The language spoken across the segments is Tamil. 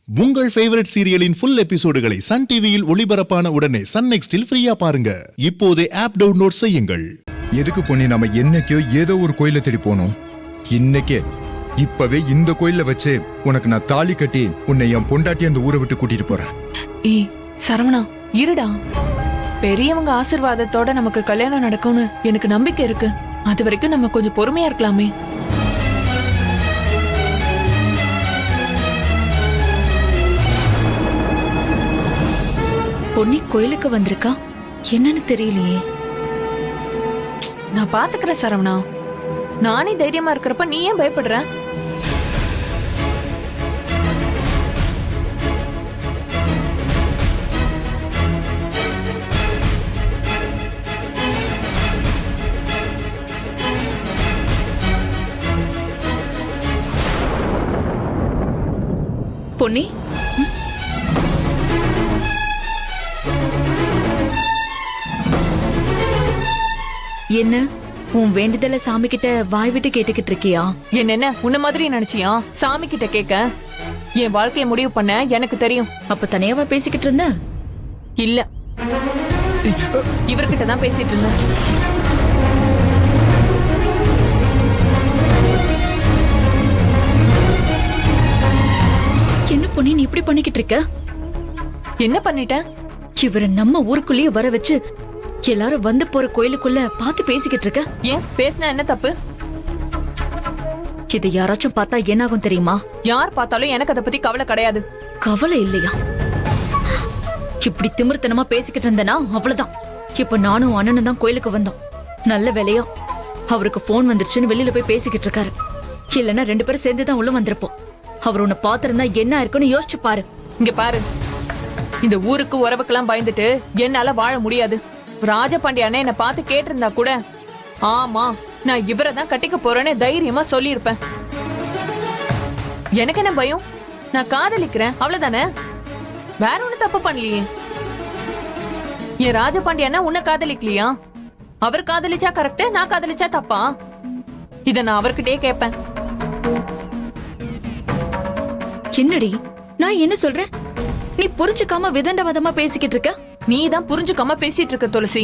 உங்கள் ஃபேவரட் சீரியலின் ஃபுல் எபிசோடுகளை சன் டிவியில் ஒளிபரப்பான உடனே சன் நெக்ஸ்டில் ஃப்ரீயா பாருங்க. இப்போதே ஆப் டவுன்லோட் செய்யுங்கள். எதுக்கு பொண்ணி நம்ம என்னைக்கோ ஏதோ ஒரு கோயில தேடி போனோம். இன்னைக்கே இப்பவே இந்த கோயில வச்சு உனக்கு நான் தாலி கட்டி உன்னை என் பொண்டாட்டி அந்த ஊரை விட்டு கூட்டிட்டு போறேன். ஏய் சரவணா இருடா, பெரியவங்க ஆசீர்வாதத்தோட நமக்கு கல்யாணம் நடக்கும்னு எனக்கு நம்பிக்கை இருக்கு. அது வரைக்கும் நம்ம கொஞ்சம் பொறுமையா இருக்கலாமே. பொன்னி கோயிலுக்கு வந்திருக்கா, என்னன்னு தெரியலையே. நான் பாத்துக்கிறேன் சரவணா. நானே தைரியமா இருக்கிறப்ப நீ ஏன் பயப்படுற? பொன்னி, என்ன உன் வேண்டுதல சாமி கிட்ட வாய் விட்டு கேட்டுக்கிட்டு இருக்கியா? என்ன உன்ன மாதிரி நினைச்சியா சாமி கிட்ட கேட்க? என் வாழ்க்கைய முடிவு பண்ண எனக்கு தெரியும். அப்ப தனியாவா பேசிக்கிட்டு இருந்த? இல்ல, இவர்கிட்ட தான் பேசிட்டு இருந்தேன். என்ன பொன்னி நீ இப்படி பண்ணிக்கிட்டு இருக்க? என்ன பண்ணிட்ட? இவரை நம்ம ஊருக்குள்ளேயே வர வச்சு எல்லாரும் வந்து போற கோயிலுக்குள்ள பார்த்து பேசிக்கிட்டு இருக்க. ஏன் பேசினா என்ன தப்பு? இதை யாராச்சும் பார்த்தா என்னாகும் தெரியுமா? யார் பார்த்தாலும் எனக்கு அதை பத்தி கவலை கிடையாது. கவலை இல்லையா? இப்படி திமிர்த்தனமா பேசிக்கிட்டு இருந்தனா அவ்வளவுதான். இப்ப நானும் அண்ணனும் தான் கோயிலுக்கு வந்தோம். நல்ல வேலையா அவருக்கு போன் வந்துருச்சுன்னு வெளியில போய் பேசிக்கிட்டு இருக்காரு. இல்லன்னா 2 பேரும் சேர்ந்துதான் உள்ள வந்திருப்போம். அவர் உன்னை பாத்திருந்தா என்ன இருக்குன்னு யோசிச்சு பாரு. இங்க பாரு, இந்த ஊருக்கு உறவுக்கெல்லாம் பயந்துட்டு என்னால வாழ முடியாது. ராஜபாண்டியானே என்ன பார்த்து கேட்டிருந்தா கூட ஆமா நான் இவரை தான் கட்டிக்க போறேன்னு தைரியமா சொல்லியிருப்பேன். எனக்கு என்ன பயம்? நான் காதலிக்கிறேன் அவ்வளவுதானே, வேற ஒண்ணு தப்பு பண்ணலையே. என் ராஜபாண்டியானா உன்னை காதலிக்கலையா? அவர் காதலிச்சா கரெக்ட், நான் காதலிச்சா தப்பா? இத நான் அவர்கிட்டயே கேட்பேன். என்னடி நான் என்ன சொல்றேன் நீ புரிஞ்சுக்காம விதண்டவாதமா பேசிக்கிட்டு இருக்க? நீ தான் புரிஞ்சுக்காம பேசிட்டு இருக்க துளசி.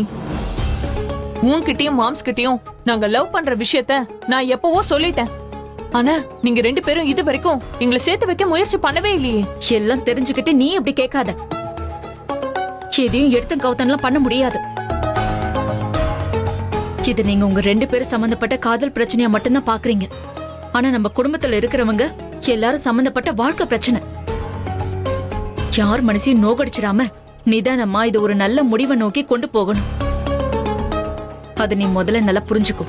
உன்கிட்டயும் மாம்ஸ் கிட்டயும் நாங்க லவ் பண்ற விஷயத்த நான் எப்பவோ சொல்லிட்டேன். ஆனா நீங்க 2 பேரும் இது வரைக்கும் எங்களை சேர்த்து வைக்க முயற்சி பண்ணவே இல்லையே. எல்லாம் தெரிஞ்சுக்கிட்டு நீ இப்படி கேட்காத. எதையும் எடுத்து கவுத்தன்லாம் பண்ண முடியாது. இது நீங்க உங்க 2 பேரும் சம்பந்தப்பட்ட காதல் பிரச்சனையா மட்டும்தான் பாக்குறீங்க. ஆனா நம்ம குடும்பத்துல இருக்கிறவங்க எல்லாரும் சம்பந்தப்பட்ட வாழ்க்கை பிரச்சனை. யார் மனசையும் நோகடிச்சிடாம நிதானமா இது ஒரு நல்ல முடிவை நோக்கி கொண்டு போகணும். அதை நீ முதல்ல நல்லா புரிஞ்சுக்கோ.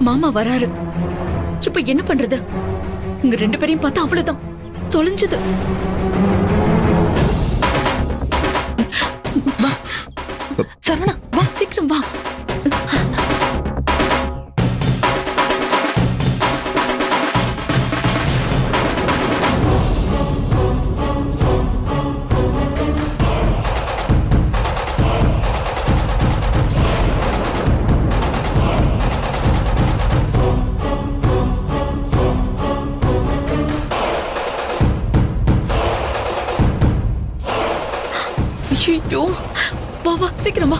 மாமா வராரு. இப்ப என்ன பண்றது? உங்க 2 பேரையும் பார்த்தா அவ்வளவுதான், தொலைஞ்சது. வா சரவணா, வா சீக்கிரம் வா. ஐயோ, வா வா சீக்கிரம் வா.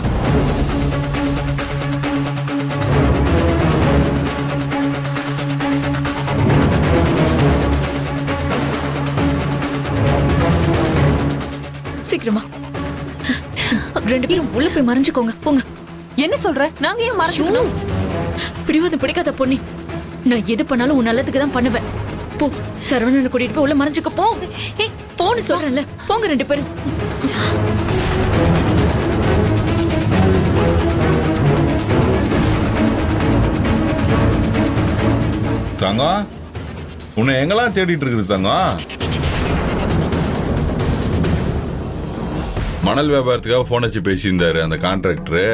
சீக்கிரமா 2 பேரும் உள்ள போய் மறைஞ்சுக்கோங்க. போங்க. என்ன சொல்ற? நாங்க ஏன் மறைச்சுக்கணும்? பிடிவாதம் பிடிக்காத பொன்னி. நான் எது பண்ணாலும் உன் நல்லதுக்கு தான் பண்ணுவேன். போ, சரவணனை கூட்டிட்டு போய் உள்ள மறைஞ்சுக்க போ. போன்னு சொல்றேன்ல, போங்க 2 பேரும். தங்கம், உன்னை எங்கெல்லாம் தேடிட்டு இருக்குது தங்கம்? மணல் வியாபாரத்துக்காக போன் வச்சு பேசியிருந்தாரு அந்த கான்ட்ராக்டரு.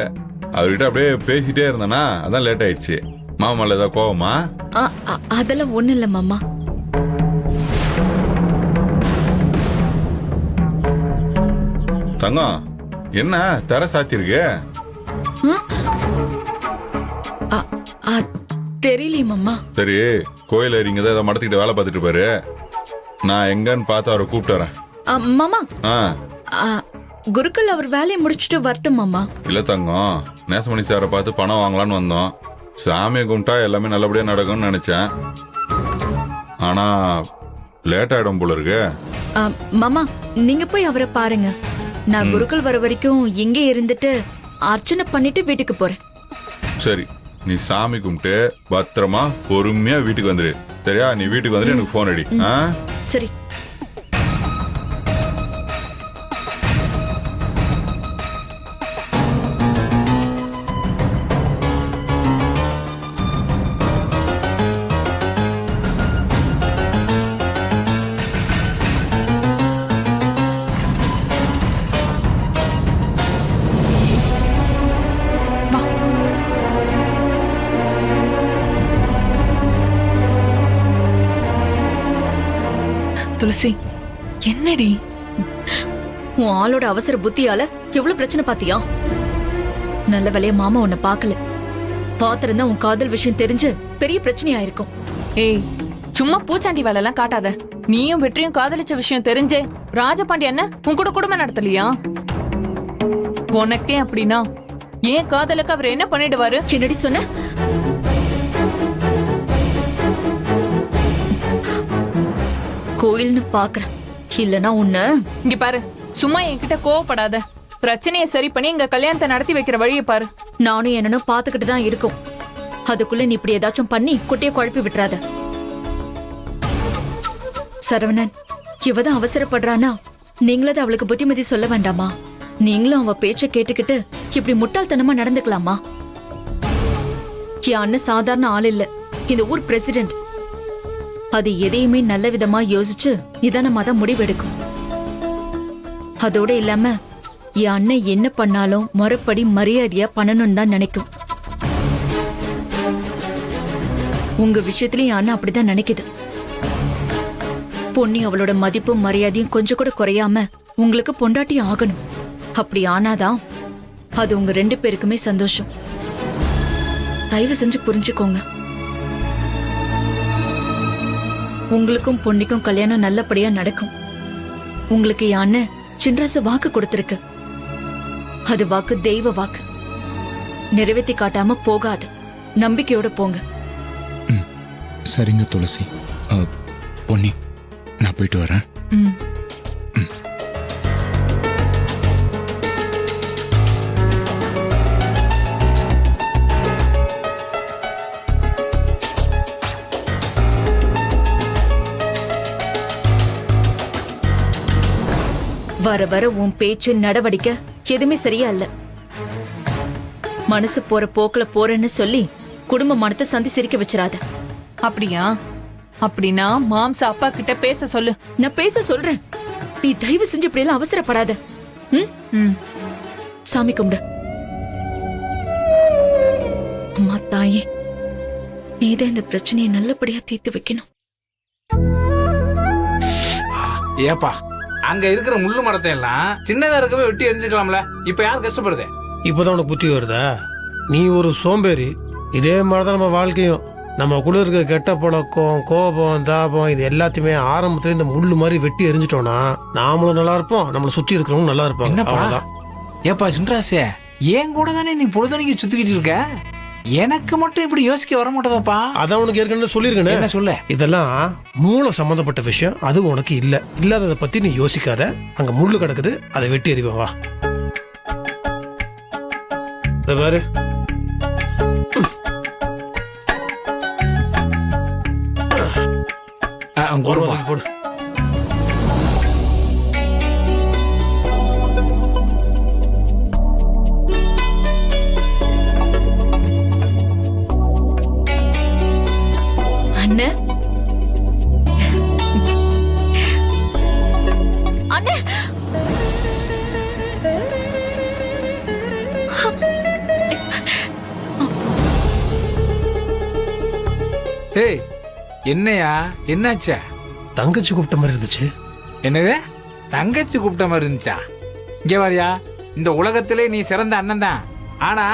அவர்கிட்ட அப்படியே பேசிட்டே இருந்தேனா, அதான் லேட் ஆயிடுச்சு. மாமால ஏதாவது கோவமா? அதெல்லாம் ஒண்ணு இல்ல மாமா. தங்கம் என்ன தர சாத்திருக்கு? தெரியலையே மாமா. சரி, கோயில இங்க தான் ஏதோ மடத்துக்கிட்ட வேலை பார்த்துட்டு இருப்பாரு. நான் எங்கன்னு பார்த்து அவரை கூப்பிட்டு வரேன். மாமா, ஆ குருக்கள் அவர் வேலையை முடிச்சுட்டு வரட்டும் மாமா. இல்ல தங்கம், நேசமணி சாரை பார்த்து பணம் வாங்கலான்னு வந்தோம். சாமியை கும்பிட்டா எல்லாமே நல்லபடியா நடக்கும்னு நினைச்சேன். ஆனா லேட் ஆயிடும் போல இருக்கு. மாமா, நீங்க போய் அவரை பாருங்க. நான் குருக்கள் வர வரைக்கும் இங்கே இருந்துட்டு அர்ச்சனை பண்ணிட்டு வீட்டுக்கு போறேன். சரி, நீ சாமி கும்பிட்டு பத்திரமா பொறுமையா வீட்டுக்கு வந்துரு. சரியா? நீ வீட்டுக்கு வந்துட்டு எனக்கு போன் அடி. சரி. துளசி, என்னடி உன் ஆளோட அவசர புத்தியால எவ்வளவு பிரச்சனை பாத்தியா? நல்ல வேலையா மாமா உன்னை பாக்கல. பாத்திருந்தா உன் காதல் விஷயம் தெரிஞ்சு பெரிய பிரச்சனையா இருக்கும். ஏய், சும்மா பூச்சாண்டி வேலை எல்லாம் காட்டாத. நீயும் வெற்றியும் காதலிச்ச விஷயம் தெரிஞ்சே ராஜபாண்டி என்ன உன் கூட குடும்பம் நடத்தலையா? உனக்கே அப்படின்னா ஏன் காதலுக்கு அவர் என்ன பண்ணிடுவாரு? என்னடி சொன்ன? கோயில்னு பாக்குறேன், இல்லனா உன்ன. இங்க பாரு, சும்மா என்கிட்ட கோவப்படாத. பிரச்சனையை சரி பண்ணி எங்க கல்யாணத்தை நடத்தி வைக்கிற வழியை பாரு. நானும் என்னனும் பாத்துக்கிட்டு தான் இருக்கும். அதுக்குள்ள நீ இப்படி ஏதாச்சும் பண்ணி குட்டிய குழப்பி விட்டுறாத. சரவணன், இவதான் அவசரப்படுறானா நீங்களது அவளுக்கு புத்திமதி சொல்ல வேண்டாமா? நீங்களும் அவ பேச்ச கேட்டுக்கிட்டு இப்படி முட்டாள்தனமா நடந்துக்கலாமா? என் அண்ணன் சாதாரண ஆள் இல்ல, இந்த ஊர் பிரசிடென்ட். அது எதையுமே நல்ல விதமா யோசிச்சு நிதானமா தான் முடிவெடுக்கும். அதோட இல்லாம என் அண்ணன் என்ன பண்ணாலும் முறைப்படி மரியாதையா பண்ணணும்னு தான் நினைக்கும். உங்க விஷயத்திலயும் என் அண்ணன் அப்படிதான் நினைக்குது. பொன்னி அவளோட மதிப்பும் மரியாதையும் கொஞ்சம் கூட குறையாம உங்களுக்கு பொண்டாட்டி ஆகணும். அப்படி ஆனாதான் அது உங்க 2 பேருக்குமே சந்தோஷம். தயவு செஞ்சு புரிஞ்சுக்கோங்க. உங்களுக்கும் பொன்னிக்கும் கல்யாணம் நல்லபடியா நடக்கும். உங்களுக்கு என் அண்ணன் சின்ராசு வாக்கு கொடுத்திருக்கு. அது வாக்கு தெய்வ வாக்கு, நிறைவேற்றி காட்டாம போகாது. நம்பிக்கையோட போங்க. சரிங்க துளசி. பொன்னி, நான் போயிட்டு வரேன். ம். வர வர உன் பேச்சு நடவடிக்கை எதுவுமே சரியா இல்ல. மனசு போற போக்குல போறேன்னு சொல்லி குடும்ப மனத்தை சந்தி சிரிக்க வச்சிடாத. அப்படியா? அப்படின்னா மாம்ச அப்பா கிட்ட பேச சொல்லு. நான் பேச சொல்றேன், நீ தயவு செஞ்சு இப்படி எல்லாம் அவசரப்படாத. சாமி கும்பிடு. அம்மா தாயே, நீதான் இந்த பிரச்சனையை நல்லபடியா தீர்த்து வைக்கணும். ஏப்பா, அங்க இருக்கிற முள்ளு மரத்தை எல்லாம் சின்னதா இருக்கவே வெட்டி எரிஞ்சுக்கலாம்ல. இப்ப யார் கஷ்டப்படுது? இப்பதான் உனக்கு புத்தி வருதா? நீ ஒரு சோம்பேறி. இதே மாதிரிதான் நம்ம வாழ்க்கையும். நம்ம கூட இருக்க கெட்ட பழக்கம், கோபம், தாபம், இது எல்லாத்தையுமே ஆரம்பத்துல இந்த முள்ளு மாதிரி வெட்டி எரிஞ்சிட்டோம்னா நாமளும் நல்லா இருப்போம், நம்மளை சுத்தி இருக்கிறவங்க நல்லா இருப்பாங்க. என்னப்பா? அவ்வளவுதான். ஏப்பா சின்ராசே, ஏன் கூட தானே நீ பொழுதனைக்கு சுத்திக்கிட்டு இருக்க. எனக்கு மட்டும் இப்படி யோசிக்க வர மாட்டதாப்பா. அதான் உனக்கு ஏற்கனவே சொல்லியிருக்கேன். என்ன சொல்ல? இதெல்லாம் மூளை சம்பந்தப்பட்ட விஷயம். அது உனக்கு இல்ல. இல்லாததை பத்தி நீ யோசிக்காத. அங்க முள்ளு கிடக்குது, அதை வெட்டி எறிவோம். வா, இத பாரு. போடு. அண்ணே, அண்ணே, ஏய், என்னையா, என்னாச்சா? தங்கச்சி கூப்பிட்ட மாதிரி இருந்துச்சு. என்னது? தங்கச்சி கூப்பிட்ட மாதிரி இருந்துச்சா? இங்க வாரியா, இந்த உலகத்திலே நீ சிறந்த அண்ணன் தான். ஆனா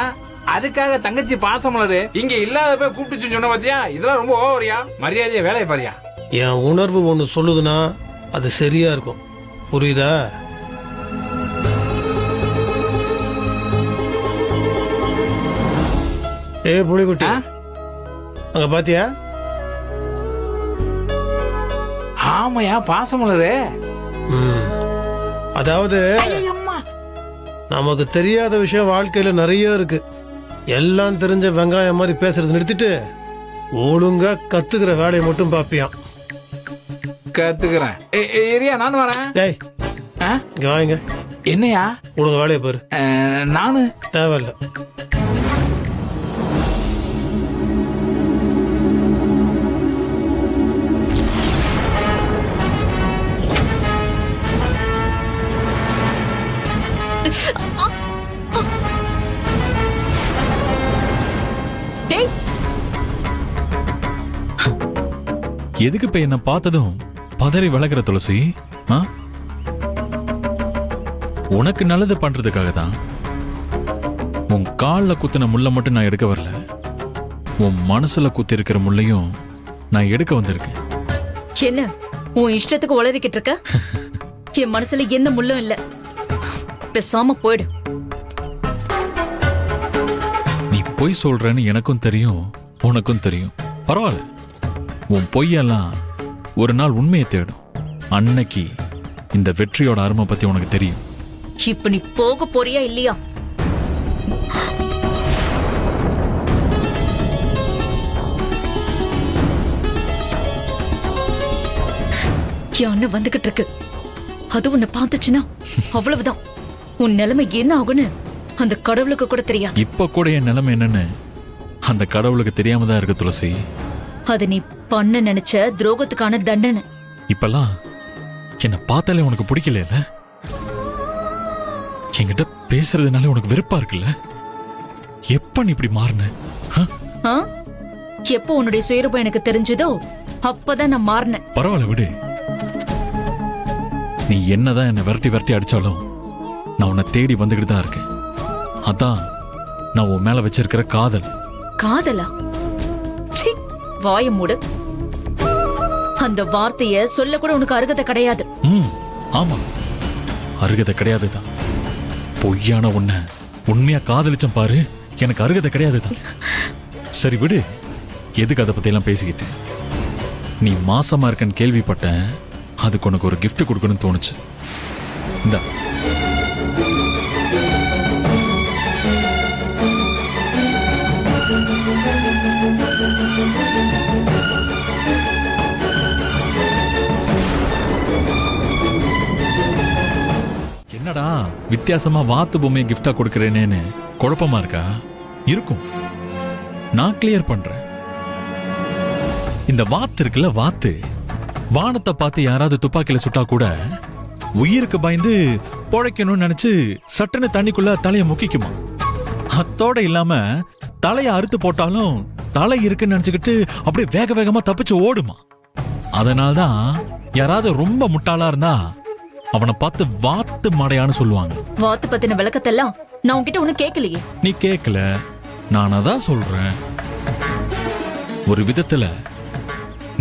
அதுக்காக தங்கச்சி பாசமலரு இங்க இல்லாதப்ப கூப்பிட்டுச்சு சொன்ன பாத்தியா? இதெல்லாம் ரொம்ப ஓவரியா. மரியாதையா வேலையை பாரியா. என் உணர்வு ஒன்று சொல்லுதுன்னா அது சரியா இருக்கும். புரியுதா? புலிக்குட்டி, அங்க பாத்தியா? ஆமையா பாசமலரு. அதாவது நமக்கு தெரியாத விஷயம் வாழ்க்கையில நிறைய இருக்கு. எல்லாம் தெரிஞ்ச வெங்காயம் மாதிரி பேசுறது நிறுத்திட்டு ஒழுங்கா கத்துக்கிற வேலையை மட்டும் பாப்பியான். கத்துக்கிறேன். ஏரியா நான் வரேன். ஏய் இங்க வாங்க. என்னையா? ஒழுங்க வேலையை பாரு. நானு தேவையில்லை. டேய், எதுக்கு இப்ப என்ன பார்த்ததும் பதறி விலகுற துளசி? ஆ? உனக்கு நல்லது பண்றதுக்காக தான். உன் கால்ல குத்தின முள்ள மட்டும் நான் எடுக்க வரல, உன் மனசுல குத்தி இருக்கிற முள்ளையும் நான் எடுக்க வந்திருக்கேன். என்ன உன் இஷ்டத்துக்கு உளறிக்கிட்டு இருக்க? என் மனசுல எந்த முள்ளும் இல்ல. பேசாம போயிடு. நீ பொய் சொல்றேன்னு எனக்கும் தெரியும், உனக்கும் தெரியும். பரவாயில்ல, உன் பொய்யெல்லாம் ஒரு நாள் உண்மையை தேடும். அன்னைக்கு இந்த வெற்றியோட அருமை பத்தி உனக்கு தெரியும். இப்ப நீ போக போறியா இல்லையா? என் அண்ணன் வந்துகிட்டு இருக்கு. அது உன்னை பார்த்துச்சுன்னா அவ்வளவுதான். உன் நிலைமை என்ன ஆகுன்னு அந்த கடவுளுக்கு கூட தெரியாது. இப்ப கூட என் நிலைமை என்னன்னு அந்த கடவுளுக்கு தெரியாம தான் இருக்கு துளசி. அது நீ பண்ண நினைச்ச துரோகத்துக்கான தண்டனை. இப்பெல்லாம் என்ன பார்த்தாலே உனக்கு பிடிக்கல? என்கிட்ட பேசுறதுனால உனக்கு வெறுப்பா இருக்குல்ல? எப்ப நீ இப்படி மாறின? ஆ? எப்போ உன்னுடைய சுயரூபம் எனக்கு தெரிஞ்சதோ அப்பதான் நான் மாறினேன். பரவாயில்ல விடு. நீ என்னதான் என்ன விரட்டி விரட்டி அடிச்சாலும் நான் உன்னை தேடி வந்துகிட்டு தான் இருக்கேன். அதான் நான் உன் மேல வச்சிருக்கிற காதல். காதலா? சீ, வாய மூடு. அந்த வார்த்தைய சொல்ல கூட உனக்கு அருகதை கிடையாது. ஆமா, அருகதை கிடையாதுதான். பொய்யான உன்னை உண்மையா காதலிச்சம் பாரு, எனக்கு அருகதை கிடையாதுதான். சரி விடு, எதுக்கு அதை பத்தி எல்லாம் பேசிக்கிட்டு? நீ மாசமா இருக்கன்னு கேள்விப்பட்டேன். அதுக்கு உனக்கு ஒரு gift கொடுக்கணும்னு தோணுச்சு. இந்த என்னடா வித்தியாசமா வாத்து பொம்மையை கிஃப்டா கொடுக்கறேனேன்னு குழப்பமா இருக்கா? இருக்கும், நான் கிளியர் பண்றேன். இந்த வாத்து இருக்குல்ல, வாத்து வானத்தை பார்த்து யாராவது துப்பாக்கியில சுட்டா கூட உயிருக்கு பயந்து பொழைக்கணும்னு நினைச்சு சட்டுன்னு தண்ணிக்குள்ள தலையை முக்கிக்குமா. அத்தோட இல்லாம தலையை அறுத்து போட்டாலும் தலை இருக்குன்னு நினைச்சுக்கிட்டு அப்படியே வேக வேகமா தப்பிச்சு ஓடுமா. அதனால்தான் யாராவது ரொம்ப முட்டாளா இருந்தா அவனை பார்த்து வாத்து மடையான்னு சொல்லுவாங்க. வாத்து பத்தின விளக்கத்தெல்லாம் நான் உன்கிட்ட ஒண்ணு கேட்கலையே. நீ கேட்கல, நான் அதான் சொல்றேன். ஒரு விதத்துல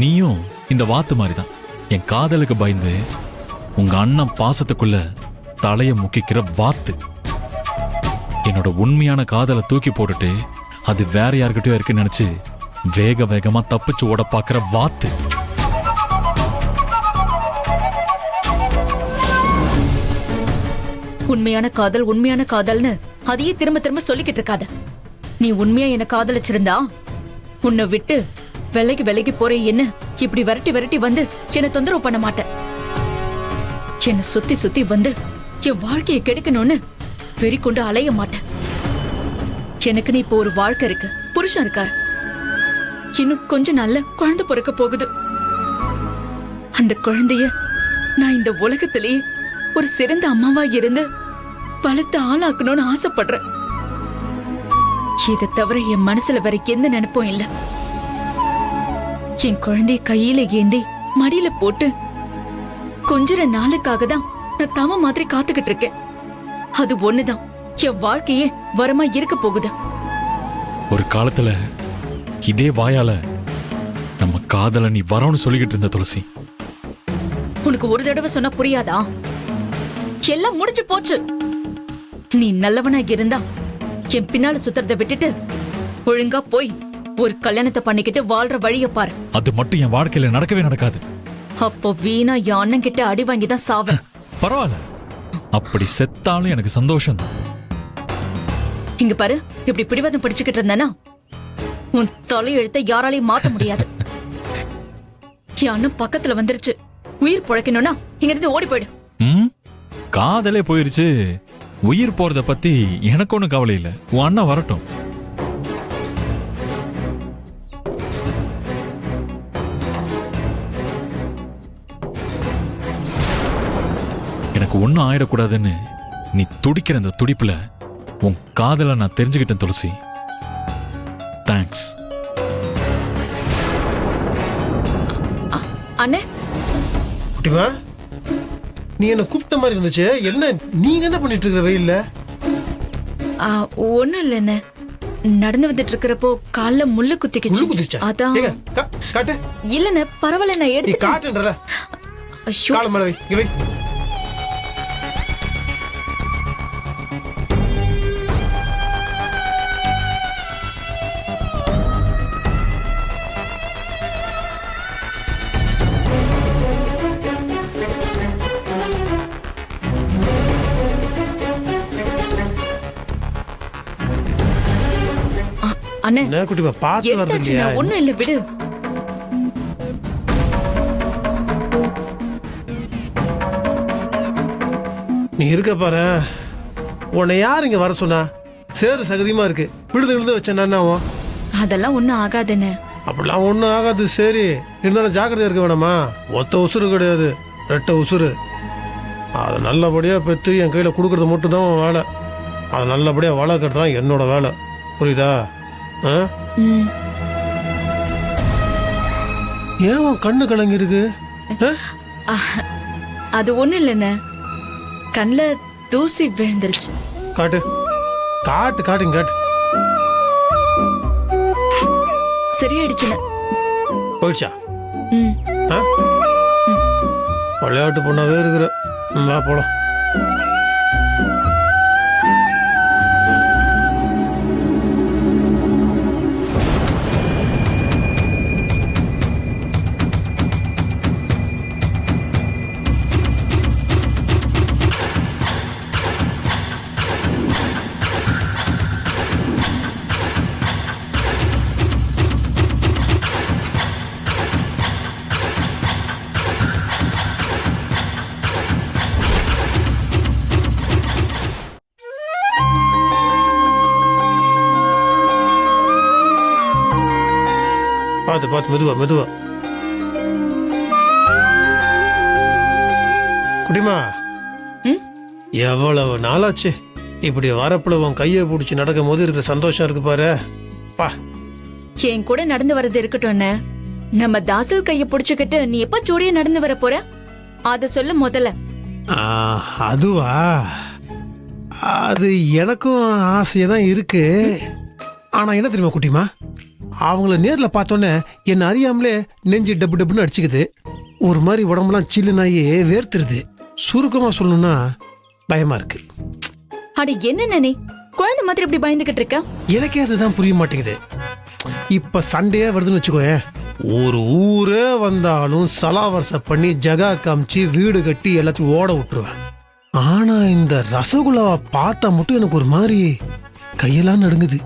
நீயும் இந்த வாத்து மாதிரிதான். என் காதலுக்கு பயந்து உங்க அண்ணன் பாசத்துக்குள்ள தலைய முக்கிக்கிற வாத்து. என்னோட உண்மையான காதலை தூக்கி போட்டுட்டு அது வேற யாருக்கிட்டயோ இருக்குன்னு நினைச்சு வேக வேகமா தப்பிச்சு ஓட பாக்குற வாத்து. உண்மையான காதல் உண்மையான காதல்னு அதையே திரும்ப திரும்ப சொல்லிக்கிட்டு இருக்காத. நீ உண்மையா என்ன காதலிச்சிருந்தா உன்னை விட்டு விலைக்கு விலைக்கு போற என்ன இப்படி விரட்டி விரட்டி வந்து என்ன தொந்தரவு பண்ண மாட்டேன். என்ன சுத்தி சுத்தி வந்து என் வாழ்க்கையை கெடுக்கணும்னு வெறி கொண்டு அலைய மாட்டேன். எனக்கு நீ இப்போ ஒரு வாழ்க்கை இருக்கு, புருஷன் இருக்காரு, இன்னும் கொஞ்ச நாள்ல குழந்தை பிறக்க போகுது. அந்த குழந்தைய நான் இந்த உலகத்திலேயே ஒரு சிறந்த அம்மாவா இருந்து வளர்த்து ஆளாக்கணும்னு ஆசைப்படுறேன். இதை தவிர என் மனசுல வேற எந்த நினைப்பும் இல்ல. என் குழந்தைய கையில ஏந்தி மடியில போட்டு கொஞ்சிற நாளுக்காக தான் நான் தம மாதிரி காத்துக்கிட்டு இருக்கேன். அது ஒண்ணுதான் என் வாழ்க்கையே வரமா இருக்க போகுது. ஒரு காலத்துல இதே வாயால நம்ம காதல நீ வரோன்னு சொல்லிக்கிட்டு இருந்த துளசி. உனக்கு ஒரு தடவை சொன்னா புரியாதா? எல்லாம் முடிஞ்சு போச்சு. நீ நல்லவனா இருந்தா என் பின்னால சுத்துறத விட்டுட்டு ஒழுங்கா போய் ஒரு கல்யாணத்தை பண்ணிக்கிட்டு வாழ்ற வழிய பாரு. அது மட்டும் என் வாழ்க்கையில நடக்கவே நடக்காது. அப்போ வீணா என் அண்ணன் கிட்ட அடி வாங்கிதான் சாவேன். பரவாயில்ல, அப்படி செத்தாலும் எனக்கு சந்தோஷம் தான். இங்க பாரு, இப்படி பிடிவாதம் பிடிச்சுக்கிட்டு இருந்தேன்னா உன் தலையெழுத்தை யாராலையும் மாத்த முடியாது. என் அண்ணன் பக்கத்துல வந்துருச்சு. உயிர் பொழைக்கணும்னா இங்க இருந்து ஓடி போயிடு. காதலே போயிருச்சு, உயிர் போறத பத்தி எனக்கு ஒண்ணும் கவலை இல்ல. உன் அண்ணன் வரட்டும். எனக்கு ஒண்ணும் ஆயிடக்கூடாதுன்னு நீ துடிக்கிற அந்த துடிப்புல உன் காதல நான் தெரிஞ்சுக்கிட்டேன் துளசி. தேங்க்ஸ். அண்ணே, குட்டிமா, நீ என்ன கூப்பிட்ட மாதிரி இருந்துச்சு. என்ன நீங்க என்ன பண்ணிட்டு இருக்கிற வெயில்ல? ஒண்ணும் இல்ல, நடந்து வந்துட்டு இருக்கிறப்போ கால்ல முள்ளு முள்ளு குத்திக்கிச்சு. குதிச்சா? அதான். ஏங்க, காட்டு. இல்லண்ணே, பரவாயில்ல, நான் நீ எடுத்து. காட்டுன்றல. ஐயோ, கால மேல வை, இங்க வை. அண்ணே, என்ன குட்டிமா, பார்த்து வருது எடுத்தாச்சுண்ணே, இல்லையா? ஒண்ணும் இல்ல, விடு. நீ இருக்க பாரு. உன்னை யார் இங்க வர சொன்னா? சேறு சகதியமா இருக்கு. விழுந்து வச்சேன் ஆகும். அதெல்லாம் ஒண்ணும் ஆகாதுண்ணே. அப்படிலாம் ஒன்றும் ஆகாது. சரி, இருந்தாலும் ஜாக்கிரதையா இருக்க வேணாமா? ஒத்த உசுறு கிடையாது, 2 உசுறு. அதை நல்லபடியா பெற்று என் கையில கொடுக்கறது மட்டும் தான் உன் வேலை. அதை நல்லபடியா வளர்க்கறது தான் என்னோட வேலை. புரியுதா? ஆ? ம். ஏன் உன் கண்ணு கலங்கி இருக்கு? ஆ? அது ஒண்ணும் இல்லண்ணே, கண்ணுல தூசி விழுந்துருச்சு. காட்டு காட்டு காட்டுங்க, காட்டு. சரியாயிடுச்சுண்ணே. போயிடுச்சா? ம். ஆ? விளையாட்டு பொண்ணாவே இருக்கிற. வா போலாம். பார்த்து பார்த்து, மெதுவா மெதுவா. குடிமா, ம்? எவ்வளவு நாளாச்சு இப்படி வரப்புல உன் கையை பிடிச்சி நடக்கும் போது இருக்கிற சந்தோஷம் இருக்கு பாரு. பா, என் கூட நடந்து வர்றது இருக்கட்டும் அண்ணே. நம்ம தாசல் கைய புடிச்சுக்கிட்டு நீ எப்ப ஜோடியா நடந்து வர போற? அத சொல்ல முதல்ல. அதுவா? அது எனக்கும் ஆசையா தான் இருக்கு. ஆனா என்ன தெரியுமா குட்டிமா, அவங்கள நேர்ல பார்த்தோன்னே என்ன அறியாமலே நெஞ்சு டப்பு டப்புன்னு அடிச்சுக்குது. ஒரு மாதிரி உடம்புலாம் சில்லுனாயே வேர்த்துருது. சுருக்கமா சொல்லணும்னா பயமா இருக்கு. அட என்ன நீ குழந்தை மாதிரி இப்படி பயந்துகிட்டு இருக்க? எனக்கே அதுதான் புரிய மாட்டேங்குது. இப்ப சண்டையே வருதுன்னு வச்சுக்கோயேன், ஒரு ஊரே வந்தாலும் சலாவரச பண்ணி ஜகா காமிச்சு வீடு கட்டி எல்லாத்தையும் ஓட விட்டுருவேன். ஆனா இந்த ரசகுல்லாவை பார்த்தா மட்டும் எனக்கு ஒரு மாதிரி கையெல்லாம் நடுங்குது.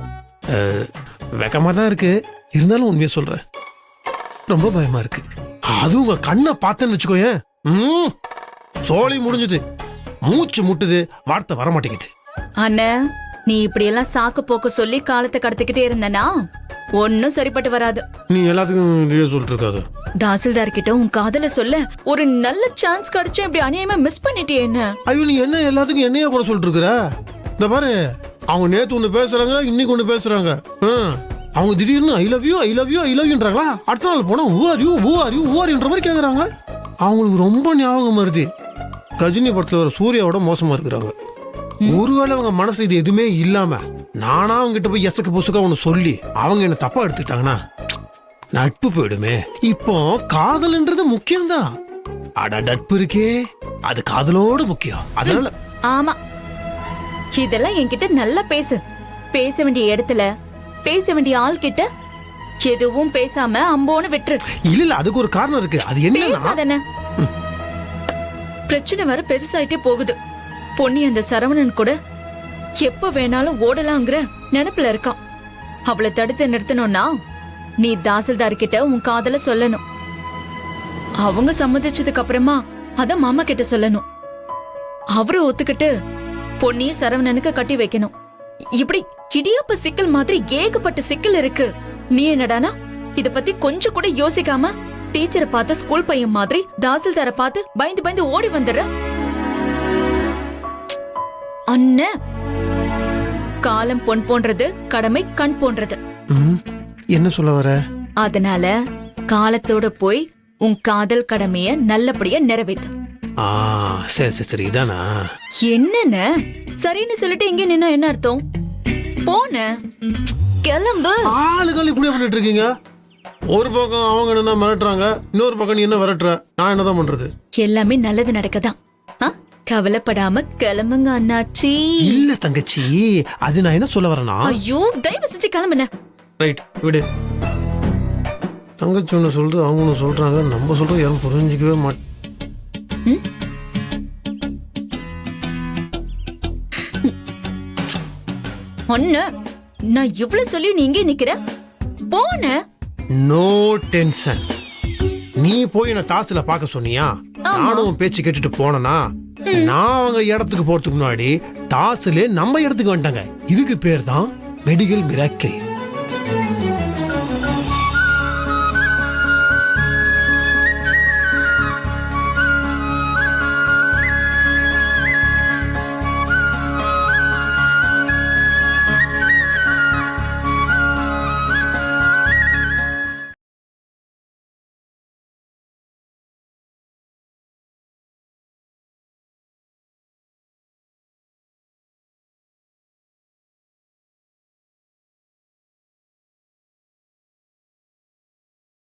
வெக்கமா தான் இருக்கு, இருந்தாலும் உண்மையை சொல்றேன், ரொம்ப பயமா இருக்கு. அதுவும் உங்க கண்ணை பார்த்தேன்னு வச்சுக்கோயேன், சோழி முடிஞ்சது. மூச்சு முட்டுது, வார்த்தை வர மாட்டேங்குது. அண்ணே, நீ இப்படி எல்லாம் சாக்கு போக்கு சொல்லி காலத்தை கடத்திக்கிட்டே இருந்தனா ஒன்னும் சரிப்பட்டு வராது. நீ எல்லாத்துக்கும் நீயே சொல்லிட்டு இருக்காது. தாசில்தார் கிட்ட உன் காதல சொல்ல ஒரு நல்ல சான்ஸ் கிடைச்சும் இப்படி அநியாயமா மிஸ் பண்ணிட்டே. என்ன ஐயோ, நீ என்ன எல்லாத்துக்கும் என்னையா கூட சொல்லிட்டு இருக்கிற? இந்த பாரு, அவங்க நேத்து ஒண்ணு பேசுறாங்க, இன்னைக்கு ஒண்ணு பேசுறாங்க. அவங்க திடீர்னு I love you I love you I love யூன்றாங்களா? அடுத்த நாள் போனா ஊஆர் மாதிரி கேக்குறாங்க. அவங்களுக்கு ரொம்ப ஞாபகம் வருது. கஜினி படத்துல வர சூர்யாவோட மோசமா இருக்கிறாங்க. ஒருவேளை அவங்க மனசுல இது எதுவுமே இல்லாம நானா அவங்க கிட்ட போய் எசக்கு பொசுக்கா ஒண்ணு சொல்லி அவங்க என்ன தப்பா எடுத்துக்கிட்டாங்கன்னா நட்பு போயிடுமே. இப்போ காதல்ன்றது முக்கியம்தான். அட நட்பு இருக்கே அது காதலோட முக்கியம். அதனால ஆமா, இதெல்லாம் என்கிட்ட நல்லா பேசு. பேச வேண்டிய இடத்துல பேச வேண்டிய ஆள் கிட்ட எதுவும் பேசாம அம்போன்னு விட்டுரு. இல்ல அதுக்கு ஒரு காரணம் இருக்கு. அது என்னன்னா பேசாதன. பிரச்சனை வர பெருசாயிட்டே போகுது. பொன்னி அந்த சரவணன் கூட எப்ப வேணாலும் ஓடலாங்கிற நினைப்புல இருக்கான். அவளை தடுத்து நிறுத்தணும்னா நீ தாசில்தார் கிட்ட உன் காதல சொல்லணும். அவங்க சம்மதிச்சதுக்கு அப்புறமா அத மாமா கிட்ட சொல்லணும். அவரு ஒத்துக்கிட்டு பொன்னிய சரவணனுக்கு கட்டி வைக்கணும். இப்படி இடியாப்ப சிக்கல் மாதிரி ஏகப்பட்ட சிக்கல் இருக்கு. நீ என்னடானா இத பத்தி கொஞ்சம் கூட யோசிக்காம டீச்சரை பார்த்து ஸ்கூல் பையன் மாதிரி தாசில்தார பார்த்து பயந்து பயந்து ஓடி வந்துடுற. அண்ணன், காலம் பொன் போன்றது, கடமை கண் போன்றது. என்ன சொல்ல வர? அதனால காலத்தோட போய் உன் காதல் கடமைய நல்லபடியா நிறைவேத்து. சரி சரி சரி இதானா? என்னென்ன சரின்னு சொல்லிட்டு இங்க நின்னா என்ன அர்த்தம்? போன கிளம்பு. ஆளுகள் இப்படியே பண்ணிட்டு இருக்கீங்க. ஒரு பக்கம் அவங்க என்ன மிரட்டுறாங்க, இன்னொரு பக்கம் நீ என்ன விரட்டுற. நான் என்னதான் பண்றது? எல்லாமே நல்லது நடக்கதான். கவலைப்படாம கிளம்புங்க அண்ணாச்சி. இல்ல தங்கச்சி, அது நான் என்ன சொல்ல வரேன்னா. ஐயோ தயவு செஞ்சு கிளம்புன. ரைட் விடு. தங்கச்சி ஒண்ணு சொல்றது அவங்க ஒண்ணு சொல்றாங்க. நம்ம சொல்றது யாரும் புரிஞ்சுக்கவே மாட்டேன். ஒண்ணு நான் இவ்வளவு சொல்லி நீ இங்கே நிக்கிற. போன நோ டென்ஷன். நீ போய் என்ன தாசில பாக்க சொன்னியா? நானும் உன் பேச்சு கேட்டுட்டு போனனா நான் அவங்க இடத்துக்கு போறதுக்கு முன்னாடி தாசிலே நம்ம இடத்துக்கு வந்துட்டாங்க. இதுக்கு பேர் தான் மெடிக்கல் மிராக்கிள்.